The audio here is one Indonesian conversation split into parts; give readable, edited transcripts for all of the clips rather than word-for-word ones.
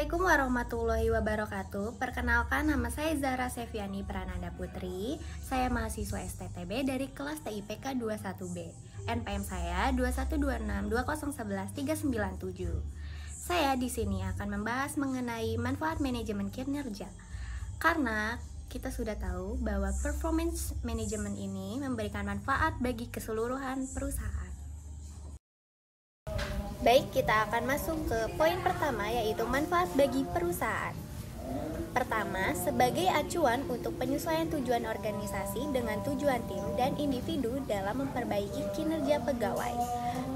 Assalamualaikum warahmatullahi wabarakatuh. Perkenalkan, nama saya Zahra Seviani Prananda Putri. Saya mahasiswa STTB dari kelas TIPK 21B. NPM saya 21262011397. Saya di sini akan membahas mengenai manfaat manajemen kinerja. Karena kita sudah tahu bahwa performance management ini memberikan manfaat bagi keseluruhan perusahaan. Baik, kita akan masuk ke poin pertama, yaitu manfaat bagi perusahaan. Pertama, sebagai acuan untuk penyesuaian tujuan organisasi dengan tujuan tim dan individu dalam memperbaiki kinerja pegawai.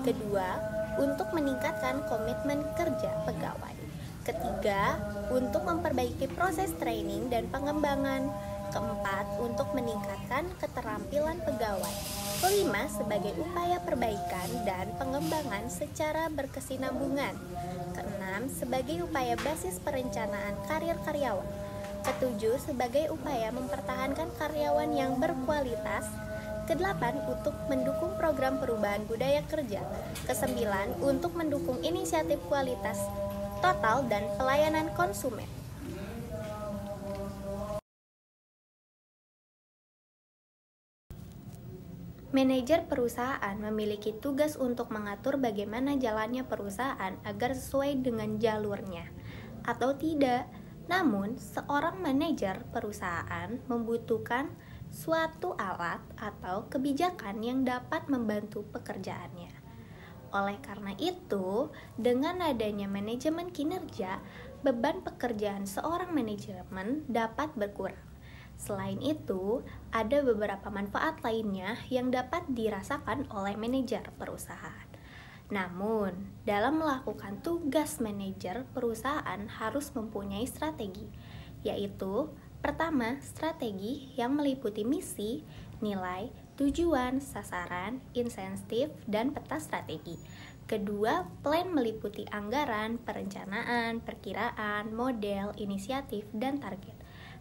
Kedua, untuk meningkatkan komitmen kerja pegawai. Ketiga, untuk memperbaiki proses training dan pengembangan. Keempat, untuk meningkatkan keterampilan pegawai. Kelima, sebagai upaya perbaikan dan pengembangan secara berkesinambungan. Keenam, sebagai upaya basis perencanaan karir karyawan. Ketujuh, sebagai upaya mempertahankan karyawan yang berkualitas. Kedelapan, untuk mendukung program perubahan budaya kerja. Kesembilan, untuk mendukung inisiatif kualitas total dan pelayanan konsumen. Manajer perusahaan memiliki tugas untuk mengatur bagaimana jalannya perusahaan agar sesuai dengan jalurnya atau tidak. Namun, seorang manajer perusahaan membutuhkan suatu alat atau kebijakan yang dapat membantu pekerjaannya. Oleh karena itu, dengan adanya manajemen kinerja, beban pekerjaan seorang manajemen dapat berkurang. Selain itu, ada beberapa manfaat lainnya yang dapat dirasakan oleh manajer perusahaan. Namun, dalam melakukan tugas manajer perusahaan harus mempunyai strategi, yaitu pertama, strategi yang meliputi misi, nilai, tujuan, sasaran, insentif, dan peta strategi. Kedua, plan meliputi anggaran, perencanaan, perkiraan, model, inisiatif, dan target.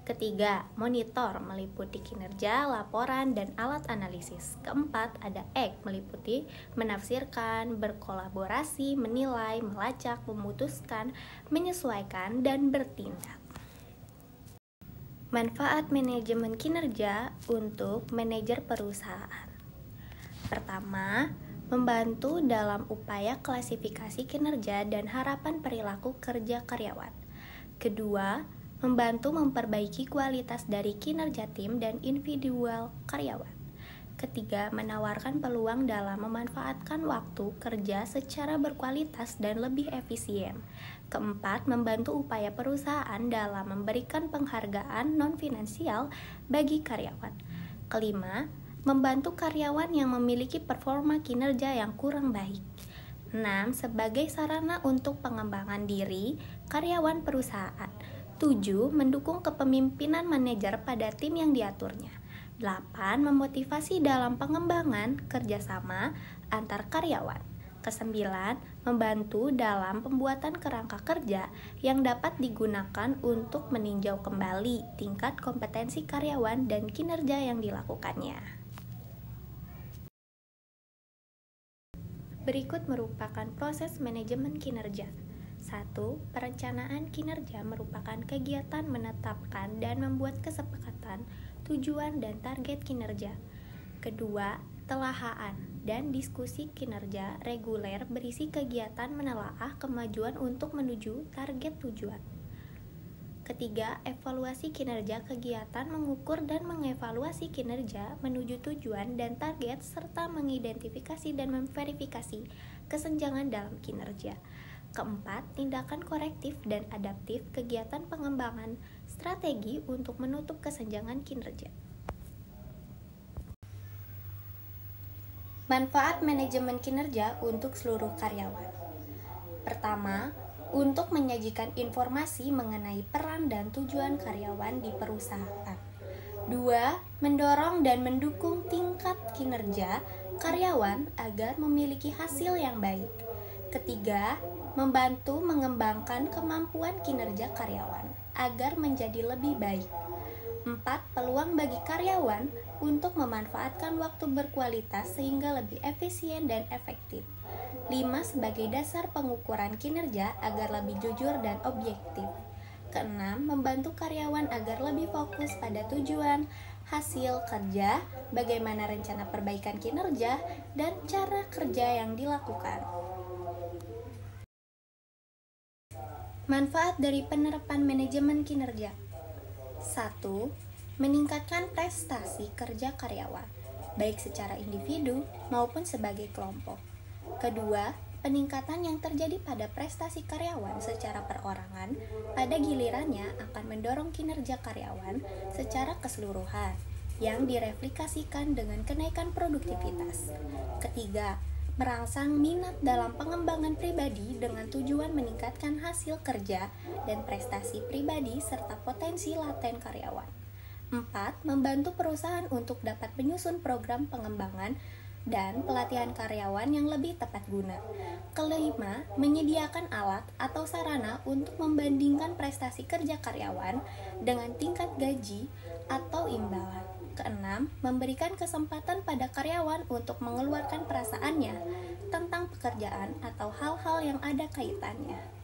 Ketiga, monitor meliputi kinerja, laporan, dan alat analisis. Keempat, ada act meliputi menafsirkan, berkolaborasi, menilai, melacak, memutuskan, menyesuaikan, dan bertindak. Manfaat manajemen kinerja untuk manajer perusahaan. Pertama, membantu dalam upaya klasifikasi kinerja dan harapan perilaku kerja karyawan. Kedua, membantu memperbaiki kualitas dari kinerja tim dan individual karyawan. Ketiga, menawarkan peluang dalam memanfaatkan waktu kerja secara berkualitas dan lebih efisien. Keempat, membantu upaya perusahaan dalam memberikan penghargaan non-finansial bagi karyawan. Kelima, membantu karyawan yang memiliki performa kinerja yang kurang baik. 6. Sebagai sarana untuk pengembangan diri karyawan perusahaan. 7. Mendukung kepemimpinan manajer pada tim yang diaturnya. 8. Memotivasi dalam pengembangan kerjasama antar karyawan. Kesembilan, membantu dalam pembuatan kerangka kerja yang dapat digunakan untuk meninjau kembali tingkat kompetensi karyawan dan kinerja yang dilakukannya. Berikut merupakan proses manajemen kinerja. 1. Perencanaan kinerja merupakan kegiatan menetapkan dan membuat kesepakatan, tujuan, dan target kinerja. Kedua, telahaan dan diskusi kinerja reguler berisi kegiatan menelaah kemajuan untuk menuju target tujuan. Ketiga, evaluasi kinerja kegiatan mengukur dan mengevaluasi kinerja menuju tujuan dan target serta mengidentifikasi dan memverifikasi kesenjangan dalam kinerja. Keempat, tindakan korektif dan adaptif kegiatan pengembangan strategi untuk menutup kesenjangan kinerja. Manfaat manajemen kinerja untuk seluruh karyawan. Pertama, untuk menyajikan informasi mengenai peran dan tujuan karyawan di perusahaan. 2. Mendorong dan mendukung tingkat kinerja karyawan agar memiliki hasil yang baik. Ketiga, membantu mengembangkan kemampuan kinerja karyawan agar menjadi lebih baik. 4. Peluang bagi karyawan untuk memanfaatkan waktu berkualitas sehingga lebih efisien dan efektif. 5. Sebagai dasar pengukuran kinerja agar lebih jujur dan objektif. Keenam, membantu karyawan agar lebih fokus pada tujuan, hasil kerja, bagaimana rencana perbaikan kinerja, dan cara kerja yang dilakukan. Manfaat dari penerapan manajemen kinerja. 1. Meningkatkan prestasi kerja karyawan, baik secara individu maupun sebagai kelompok. Kedua, peningkatan yang terjadi pada prestasi karyawan secara perorangan pada gilirannya akan mendorong kinerja karyawan secara keseluruhan yang direplikasikan dengan kenaikan produktivitas. Ketiga, merangsang minat dalam pengembangan pribadi dengan tujuan meningkatkan hasil kerja dan prestasi pribadi serta potensi laten karyawan. 4. Membantu perusahaan untuk dapat menyusun program pengembangan dan pelatihan karyawan yang lebih tepat guna. Kelima, menyediakan alat atau sarana untuk membandingkan prestasi kerja karyawan dengan tingkat gaji atau imbalan. Keenam, memberikan kesempatan pada karyawan untuk mengeluarkan perasaannya tentang pekerjaan atau hal-hal yang ada kaitannya.